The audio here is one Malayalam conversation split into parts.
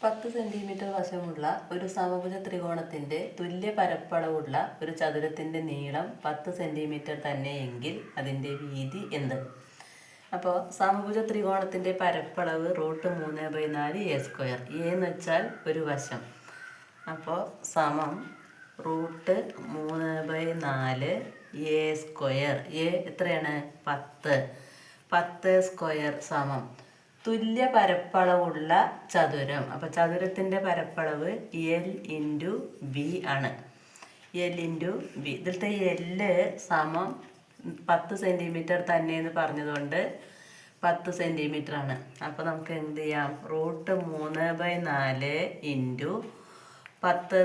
10 സെന്റിമീറ്റർ വശമുള്ള ഒരു സമഭുജ ത്രികോണത്തിന്റെ തുല്യ പരപ്പളവുള്ള ഒരു ചതുരത്തിന്റെ നീളം 10 സെന്റിമീറ്റർ തന്നെയെങ്കിൽ അതിന്റെ വീതി എന്ത്? അപ്പോൾ സമഭുജ ത്രികോണത്തിന്റെ പരപ്പളവ് √3/4 a². a എന്ന് വെച്ചാൽ ഒരു വശം. അപ്പോൾ സമം √3/4 a². a എത്രയാണ്? 10. 10² സമം തുല്യ പരപ്പളവുള്ള ചതുരം. അപ്പോൾ ചതുരത്തിൻ്റെ പരപ്പളവ് L × B ആണ്. L × B. ഇതിലത്തെ L സമം 10 സെൻറ്റിമീറ്റർ തന്നെ എന്ന് പറഞ്ഞതുകൊണ്ട് 10 സെൻറ്റിമീറ്റർ ആണ്. അപ്പോൾ നമുക്ക് എന്ത് ചെയ്യാം? √3/4 × 10². 10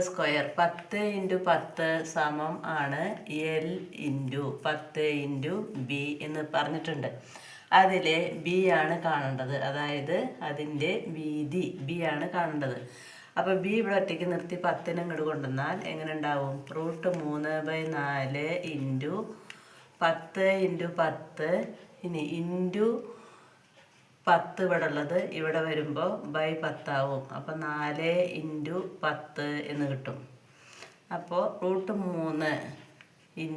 × 10 സമം ആണ് L × 10 × B എന്ന് പറഞ്ഞിട്ടുണ്ട്. അതിൽ B ആണ് കാണേണ്ടത്. അതായത് അതിൻ്റെ വീതി B ആണ് കാണേണ്ടത്. അപ്പോൾ B ഇവിടെ ഒറ്റയ്ക്ക് നിർത്തി 10 ഇങ്ങോട്ട് കൊണ്ടുവന്നാൽ എങ്ങനെ ഉണ്ടാവും? √3/4 × 10 × 10 ഇനി × 10 ഇവിടെ ഉള്ളത് ഇവിടെ വരുമ്പോൾ /10 ആവും. അപ്പോൾ 4 × 10 എന്ന് കിട്ടും. അപ്പോൾ √3 ×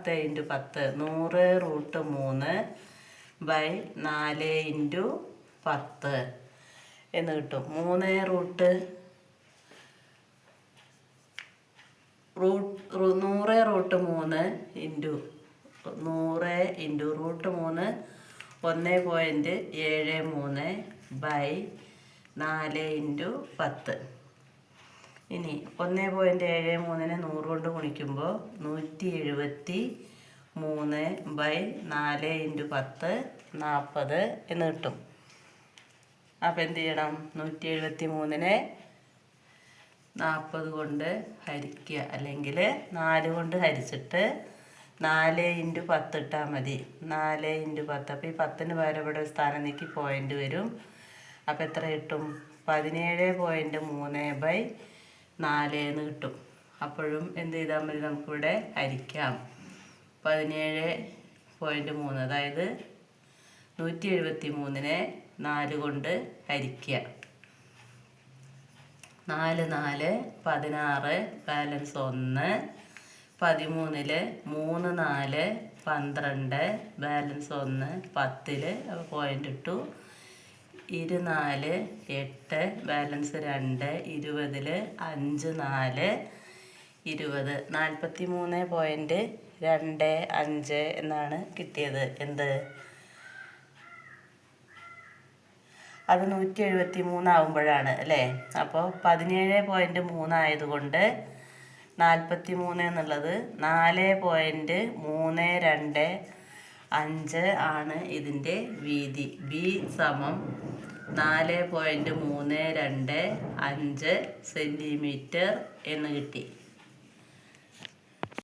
10 × 10 100√3/4 × 10 എന്ന് കിട്ടും. 100√3 1.73/4 × 10. ഇനി 1.73 100 കൊണ്ട് ഗുണിക്കുമ്പോൾ 173/4 × 10 40 എന്ന് കിട്ടും. അപ്പം എന്ത് ചെയ്യണം? 173 40 കൊണ്ട് ഹരിക്കുക, അല്ലെങ്കിൽ 4 കൊണ്ട് ഹരിച്ചിട്ട് 4 × 10 ഇട്ടാൽ മതി. 4 × 10. അപ്പോൾ ഈ 10ന് പകരം ഇവിടെ സ്ഥാനം നീക്കി പോയിൻ്റ് വരും. അപ്പോൾ എത്ര കിട്ടും? 17.3/4 എന്ന് കിട്ടും. അപ്പോഴും എന്ത് ചെയ്താൽ മതി? നമുക്കിവിടെ ഹരിക്കാം. 17.3 അതായത് 173 4 കൊണ്ട് ഹരിക്കുക. 4 4 16 ബാലൻസ് 1. 13 3 4 12 ബാലൻസ് 1. 10 പോയിൻ്റ് ഇട്ടു. 24 8 ബാലൻസ് 2. 20 5 4 20 43.25 എന്നാണ് കിട്ടിയത്. എന്ത്? അത് 173 ആകുമ്പോഴാണ് അല്ലേ? അപ്പോൾ 17.3 ആയതുകൊണ്ട് 43 എന്നുള്ളത് 4.325 ആണ് ഇതിൻ്റെ വീതി. B സമം 4.325 സെൻറ്റിമീറ്റർ എന്ന് കിട്ടി.